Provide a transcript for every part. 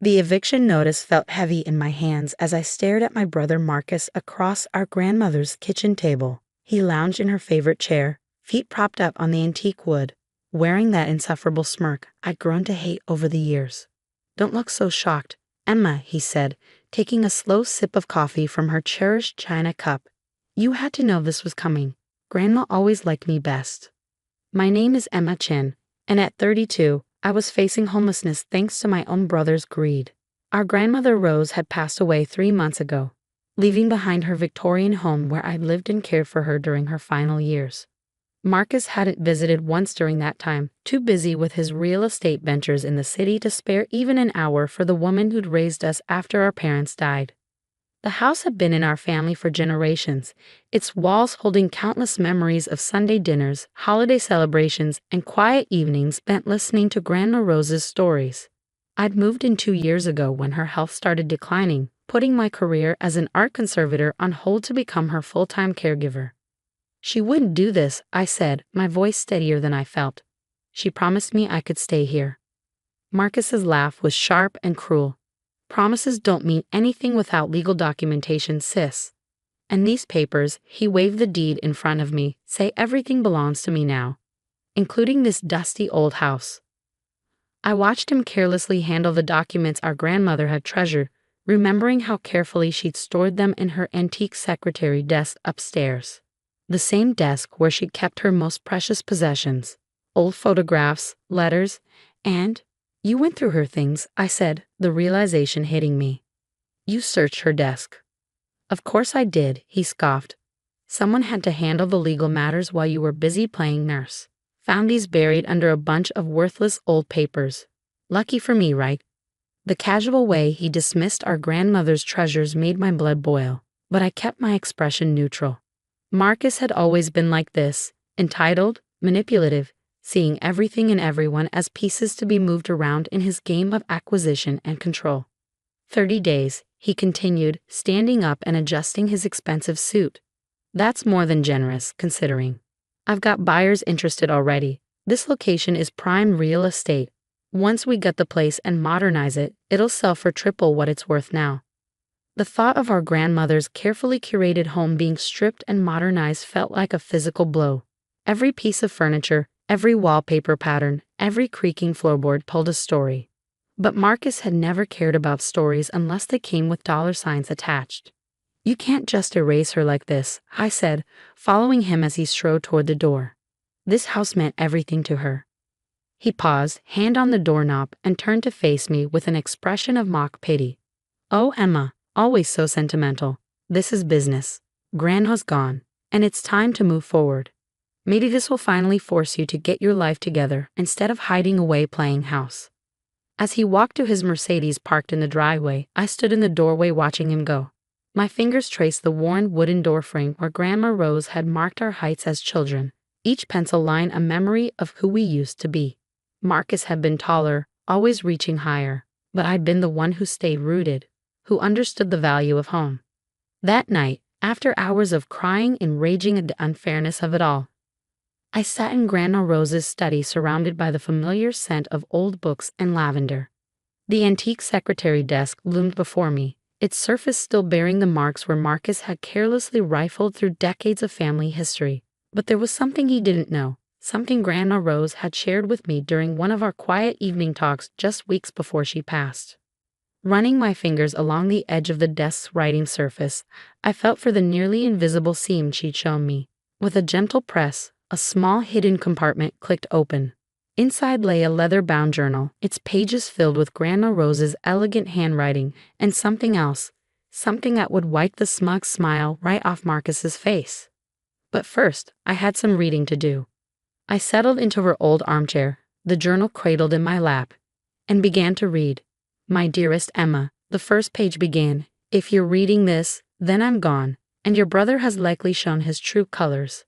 The eviction notice felt heavy in my hands as I stared at my brother Marcus across our grandmother's kitchen table. He lounged in her favorite chair, feet propped up on the antique wood, wearing that insufferable smirk I'd grown to hate over the years. "Don't look so shocked, Emma," he said, taking a slow sip of coffee from her cherished china cup. "You had to know this was coming. Grandma always liked me best." My name is Emma Chin, and at 32, I was facing homelessness thanks to my own brother's greed. Our grandmother Rose had passed away 3 months ago, leaving behind her Victorian home where I lived and cared for her during her final years. Marcus hadn't visited once during that time, too busy with his real estate ventures in the city to spare even an hour for the woman who'd raised us after our parents died. The house had been in our family for generations, its walls holding countless memories of Sunday dinners, holiday celebrations, and quiet evenings spent listening to Grandma Rose's stories. I'd moved in 2 years ago when her health started declining, putting my career as an art conservator on hold to become her full-time caregiver. "She wouldn't do this," I said, my voice steadier than I felt. "She promised me I could stay here." Marcus's laugh was sharp and cruel. "Promises don't mean anything without legal documentation, sis. And these papers," he waved the deed in front of me, "say everything belongs to me now, including this dusty old house." I watched him carelessly handle the documents our grandmother had treasured, remembering how carefully she'd stored them in her antique secretary desk upstairs. The same desk where she'd kept her most precious possessions, old photographs, letters, and— "You went through her things," I said, the realization hitting me. "You searched her desk." "Of course I did," he scoffed. "Someone had to handle the legal matters while you were busy playing nurse. Found these buried under a bunch of worthless old papers. Lucky for me, right?" The casual way he dismissed our grandmother's treasures made my blood boil, but I kept my expression neutral. Marcus had always been like this, entitled, manipulative, seeing everything and everyone as pieces to be moved around in his game of acquisition and control. 30 days, he continued, standing up and adjusting his expensive suit. "That's more than generous, considering. I've got buyers interested already. This location is prime real estate. Once we gut the place and modernize it, it'll sell for triple what it's worth now." The thought of our grandmother's carefully curated home being stripped and modernized felt like a physical blow. Every piece of furniture, every wallpaper pattern, every creaking floorboard told a story. But Marcus had never cared about stories unless they came with dollar signs attached. "You can't just erase her like this," I said, following him as he strode toward the door. "This house meant everything to her." He paused, hand on the doorknob, and turned to face me with an expression of mock pity. "Oh, Emma, always so sentimental. This is business. Grandma's gone, and it's time to move forward. Maybe this will finally force you to get your life together instead of hiding away playing house." As he walked to his Mercedes parked in the driveway, I stood in the doorway watching him go. My fingers traced the worn wooden doorframe where Grandma Rose had marked our heights as children, each pencil line a memory of who we used to be. Marcus had been taller, always reaching higher, but I'd been the one who stayed rooted, who understood the value of home. That night, after hours of crying and raging at the unfairness of it all, I sat in Grandma Rose's study surrounded by the familiar scent of old books and lavender. The antique secretary desk loomed before me, its surface still bearing the marks where Marcus had carelessly rifled through decades of family history. But there was something he didn't know, something Grandma Rose had shared with me during one of our quiet evening talks just weeks before she passed. Running my fingers along the edge of the desk's writing surface, I felt for the nearly invisible seam she'd shown me. With a gentle press, a small hidden compartment clicked open. Inside lay a leather-bound journal, its pages filled with Grandma Rose's elegant handwriting and something else, something that would wipe the smug smile right off Marcus's face. But first, I had some reading to do. I settled into her old armchair, the journal cradled in my lap, and began to read. "My dearest Emma," the first page began, "if you're reading this, then I'm gone, and your brother has likely shown his true colors."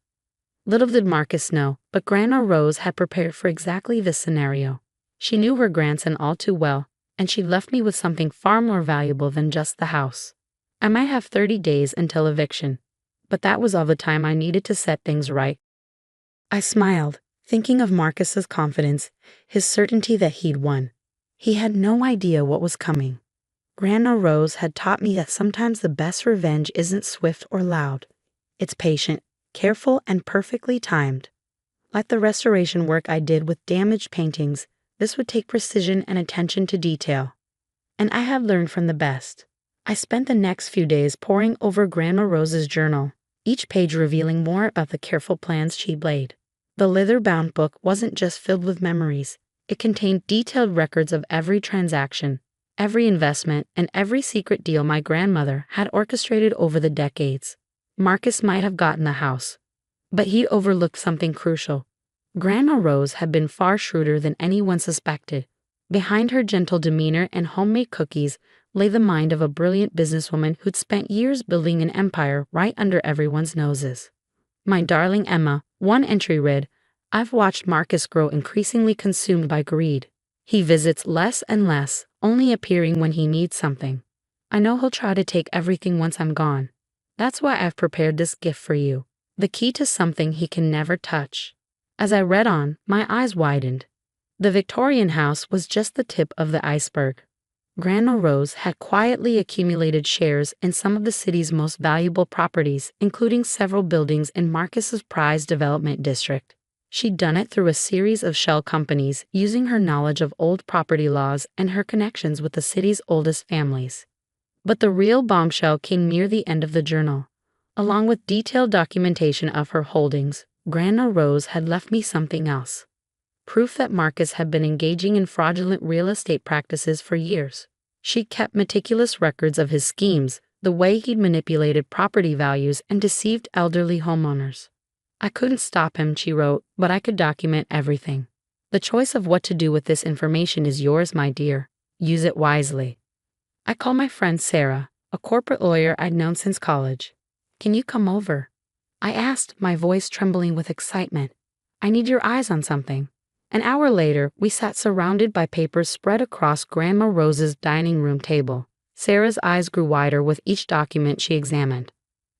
Little did Marcus know, but Grandma Rose had prepared for exactly this scenario. She knew her grandson all too well, and she left me with something far more valuable than just the house. I might have 30 days until eviction, but that was all the time I needed to set things right. I smiled, thinking of Marcus's confidence, his certainty that he'd won. He had no idea what was coming. Grandma Rose had taught me that sometimes the best revenge isn't swift or loud. It's patient, careful, and perfectly timed. Like the restoration work I did with damaged paintings, this would take precision and attention to detail. And I have learned from the best. I spent the next few days poring over Grandma Rose's journal, each page revealing more about the careful plans she laid. The leather-bound book wasn't just filled with memories. It contained detailed records of every transaction, every investment, and every secret deal my grandmother had orchestrated over the decades. Marcus might have gotten the house, but he'd overlooked something crucial. Grandma Rose had been far shrewder than anyone suspected. Behind her gentle demeanor and homemade cookies lay the mind of a brilliant businesswoman who'd spent years building an empire right under everyone's noses. My darling Emma, one entry read, "I've watched Marcus grow increasingly consumed by greed. He visits less and less, only appearing when he needs something. I know he'll try to take everything once I'm gone. That's why I've prepared this gift for you, the key to something he can never touch." As I read on, my eyes widened. The Victorian house was just the tip of the iceberg. Grandma Rose had quietly accumulated shares in some of the city's most valuable properties, including several buildings in Marcus's prized development district. She'd done it through a series of shell companies, using her knowledge of old property laws and her connections with the city's oldest families. But the real bombshell came near the end of the journal. Along with detailed documentation of her holdings, Grandma Rose had left me something else. Proof that Marcus had been engaging in fraudulent real estate practices for years. She kept meticulous records of his schemes, the way he'd manipulated property values and deceived elderly homeowners. "I couldn't stop him," she wrote, "but I could document everything. The choice of what to do with this information is yours, my dear. Use it wisely." I called my friend Sarah, a corporate lawyer I'd known since college. "Can you come over?" I asked, my voice trembling with excitement. "I need your eyes on something." An hour later, we sat surrounded by papers spread across Grandma Rose's dining room table. Sarah's eyes grew wider with each document she examined.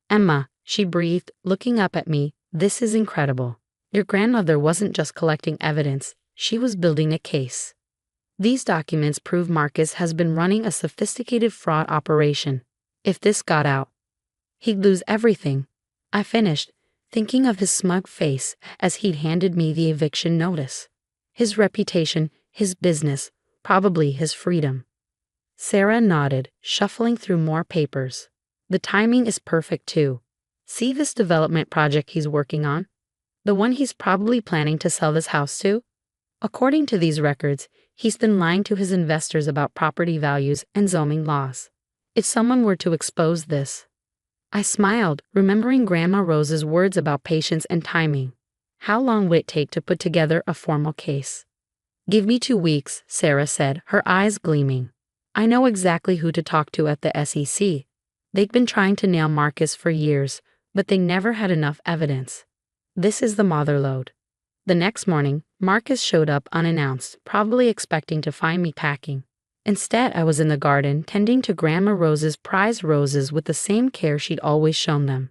"Emma," she breathed, looking up at me, "this is incredible. Your grandmother wasn't just collecting evidence, she was building a case. These documents prove Marcus has been running a sophisticated fraud operation. If this got out, he'd lose everything." I finished, thinking of his smug face as he'd handed me the eviction notice. His reputation, his business, probably his freedom. Sarah nodded, shuffling through more papers. "The timing is perfect too. See this development project he's working on? The one he's probably planning to sell this house to? According to these records, he's been lying to his investors about property values and zoning laws. If someone were to expose this..." I smiled, remembering Grandma Rose's words about patience and timing. How long would it take to put together a formal case? "Give me 2 weeks," Sarah said, her eyes gleaming. "I know exactly who to talk to at the SEC. They've been trying to nail Marcus for years, but they never had enough evidence. This is the motherlode." The next morning, Marcus showed up unannounced, probably expecting to find me packing. Instead, I was in the garden, tending to Grandma Rose's prized roses with the same care she'd always shown them.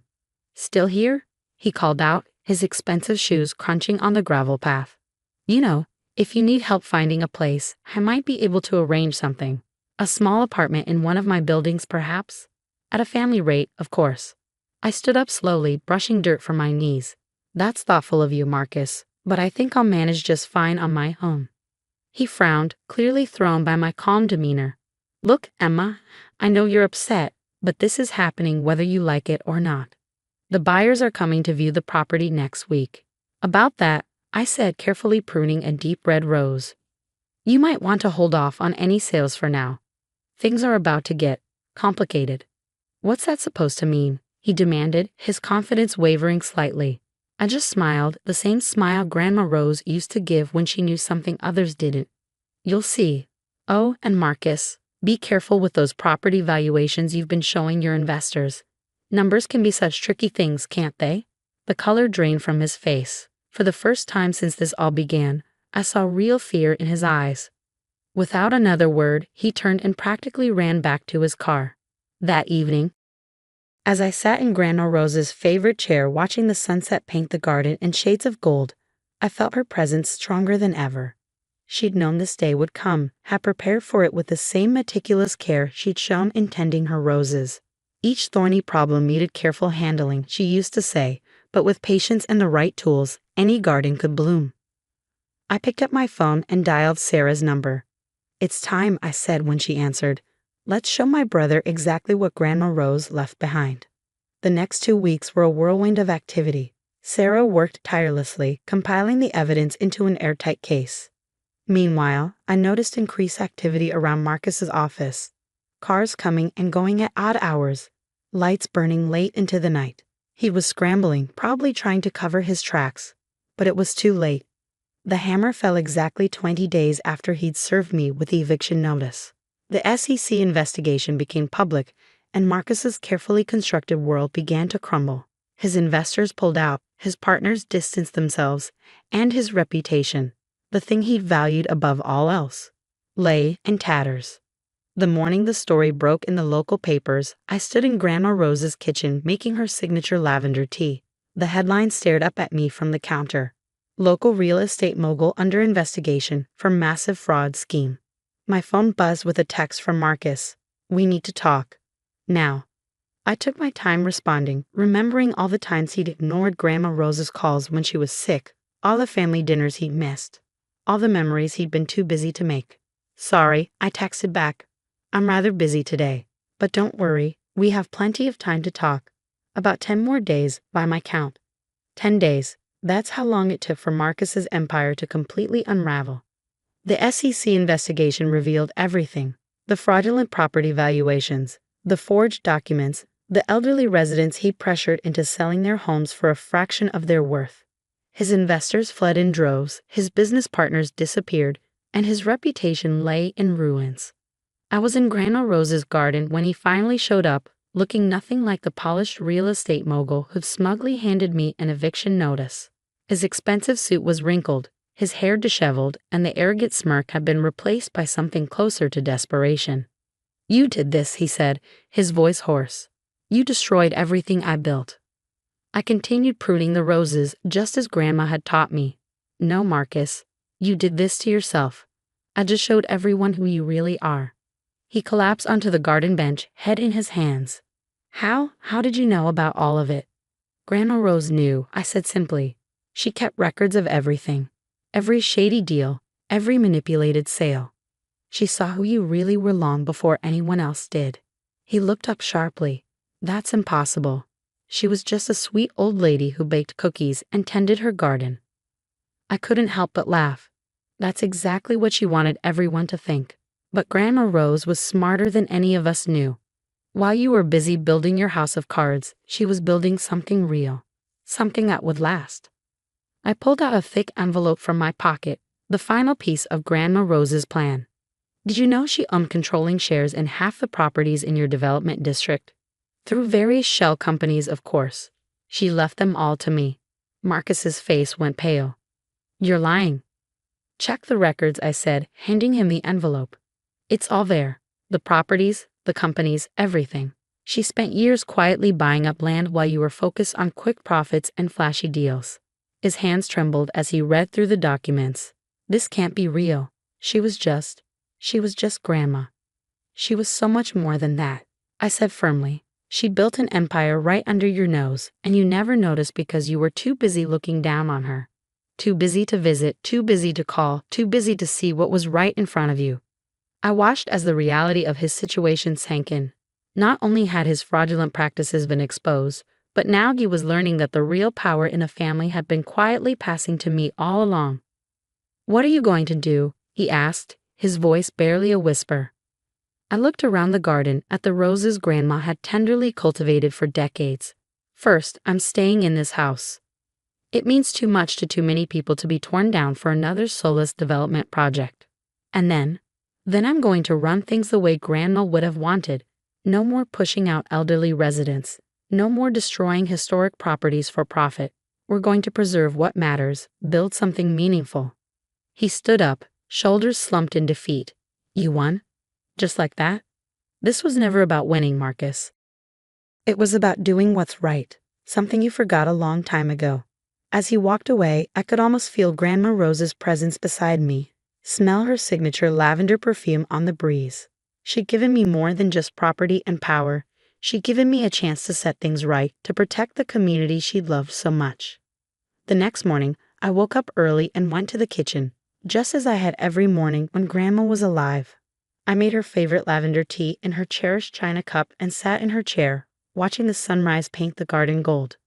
"Still here?" he called out, his expensive shoes crunching on the gravel path. "You know, if you need help finding a place, I might be able to arrange something. A small apartment in one of my buildings, perhaps? At a family rate, of course." I stood up slowly, brushing dirt from my knees. "That's thoughtful of you, Marcus, but I think I'll manage just fine on my own." He frowned, clearly thrown by my calm demeanor. "Look, Emma, I know you're upset, but this is happening whether you like it or not. The buyers are coming to view the property next week." "About that," I said, carefully pruning a deep red rose, "you might want to hold off on any sales for now. Things are about to get complicated." "What's that supposed to mean?" he demanded, his confidence wavering slightly. I just smiled, the same smile Grandma Rose used to give when she knew something others didn't. "You'll see. Oh, and Marcus, be careful with those property valuations you've been showing your investors. Numbers can be such tricky things, can't they?" The color drained from his face. For the first time since this all began, I saw real fear in his eyes. Without another word, he turned and practically ran back to his car. That evening, as I sat in Grandma Rose's favorite chair watching the sunset paint the garden in shades of gold, I felt her presence stronger than ever. She'd known this day would come, had prepared for it with the same meticulous care she'd shown in tending her roses. Each thorny problem needed careful handling, she used to say, but with patience and the right tools, any garden could bloom. I picked up my phone and dialed Sarah's number. "It's time," I said when she answered. "Let's show my brother exactly what Grandma Rose left behind." The next 2 weeks were a whirlwind of activity. Sarah worked tirelessly, compiling the evidence into an airtight case. Meanwhile, I noticed increased activity around Marcus's office. Cars coming and going at odd hours, lights burning late into the night. He was scrambling, probably trying to cover his tracks. But it was too late. The hammer fell exactly 20 days after he'd served me with the eviction notice. The SEC investigation became public, and Marcus's carefully constructed world began to crumble. His investors pulled out, his partners distanced themselves, and his reputation, the thing he'd valued above all else, lay in tatters. The morning the story broke in the local papers, I stood in Grandma Rose's kitchen making her signature lavender tea. The headline stared up at me from the counter. "Local real estate mogul under investigation for massive fraud scheme." My phone buzzed with a text from Marcus. "We need to talk. Now." I took my time responding, remembering all the times he'd ignored Grandma Rose's calls when she was sick, all the family dinners he'd missed, all the memories he'd been too busy to make. "Sorry," I texted back. "I'm rather busy today. But don't worry, we have plenty of time to talk. About 10 more days, by my count." 10 days. That's how long it took for Marcus's empire to completely unravel. The SEC investigation revealed everything. The fraudulent property valuations, the forged documents, the elderly residents he pressured into selling their homes for a fraction of their worth. His investors fled in droves, his business partners disappeared, and his reputation lay in ruins. I was in Grandma Rose's garden when he finally showed up, looking nothing like the polished real estate mogul who'd smugly handed me an eviction notice. His expensive suit was wrinkled, his hair disheveled, and the arrogant smirk had been replaced by something closer to desperation. "You did this," he said, his voice hoarse. "You destroyed everything I built." I continued pruning the roses, just as Grandma had taught me. "No, Marcus, you did this to yourself. I just showed everyone who you really are." He collapsed onto the garden bench, head in his hands. How did you know about all of it?" "Grandma Rose knew," I said simply. "She kept records of everything. Every shady deal, every manipulated sale. She saw who you really were long before anyone else did." He looked up sharply. "That's impossible. She was just a sweet old lady who baked cookies and tended her garden." I couldn't help but laugh. That's exactly what she wanted everyone to think. But Grandma Rose was smarter than any of us knew. While you were busy building your house of cards, she was building something real. Something that would last. I pulled out a thick envelope from my pocket, the final piece of Grandma Rose's plan. "Did you know she owned controlling shares in half the properties in your development district? Through various shell companies, of course. She left them all to me." Marcus's face went pale. "You're lying." "Check the records," I said, handing him the envelope. "It's all there. The properties, the companies, everything. She spent years quietly buying up land while you were focused on quick profits and flashy deals." His hands trembled as he read through the documents. "This can't be real. She was just Grandma." "She was so much more than that," I said firmly. "She built an empire right under your nose, and you never noticed because you were too busy looking down on her. Too busy to visit, too busy to call, too busy to see what was right in front of you." I watched as the reality of his situation sank in. Not only had his fraudulent practices been exposed, but now he was learning that the real power in a family had been quietly passing to me all along. "What are you going to do?" he asked, his voice barely a whisper. I looked around the garden at the roses Grandma had tenderly cultivated for decades. "First, I'm staying in this house. It means too much to too many people to be torn down for another soulless development project. And then I'm going to run things the way Grandma would have wanted. No more pushing out elderly residents. No more destroying historic properties for profit. We're going to preserve what matters, build something meaningful." He stood up, shoulders slumped in defeat. "You won? Just like that?" "This was never about winning, Marcus. It was about doing what's right, something you forgot a long time ago." As he walked away, I could almost feel Grandma Rose's presence beside me. Smell her signature lavender perfume on the breeze. She'd given me more than just property and power. She'd given me a chance to set things right, to protect the community she loved so much. The next morning, I woke up early and went to the kitchen, just as I had every morning when Grandma was alive. I made her favorite lavender tea in her cherished china cup and sat in her chair, watching the sunrise paint the garden gold.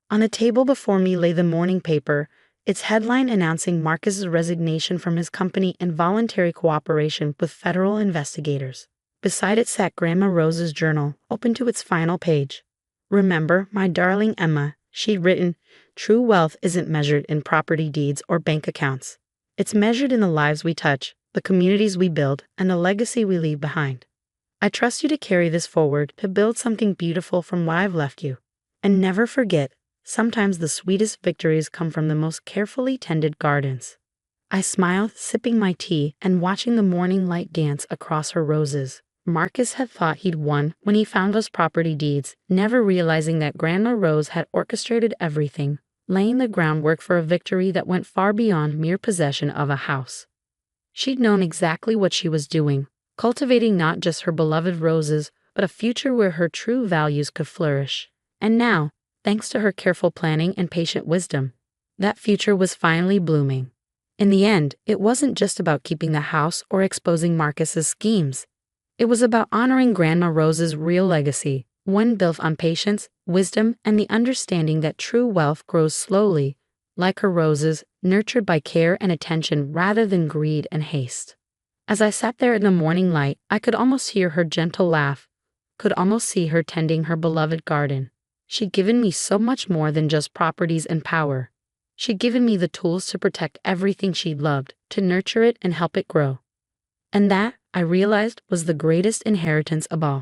On the table before me lay the morning paper, its headline announcing Marcus's resignation from his company and voluntary cooperation with federal investigators. Beside it sat Grandma Rose's journal, open to its final page. "Remember, my darling Emma," she'd written, "true wealth isn't measured in property deeds or bank accounts. It's measured in the lives we touch, the communities we build, and the legacy we leave behind. I trust you to carry this forward, to build something beautiful from what I've left you. And never forget, sometimes the sweetest victories come from the most carefully tended gardens." I smiled, sipping my tea and watching the morning light dance across her roses. Marcus had thought he'd won when he found those property deeds, never realizing that Grandma Rose had orchestrated everything, laying the groundwork for a victory that went far beyond mere possession of a house. She'd known exactly what she was doing, cultivating not just her beloved roses, but a future where her true values could flourish. And now, thanks to her careful planning and patient wisdom, that future was finally blooming. In the end, it wasn't just about keeping the house or exposing Marcus's schemes. It was about honoring Grandma Rose's real legacy, one built on patience, wisdom, and the understanding that true wealth grows slowly, like her roses, nurtured by care and attention rather than greed and haste. As I sat there in the morning light, I could almost hear her gentle laugh, could almost see her tending her beloved garden. She'd given me so much more than just properties and power. She'd given me the tools to protect everything she loved, to nurture it and help it grow. And that, I realized, was the greatest inheritance of all.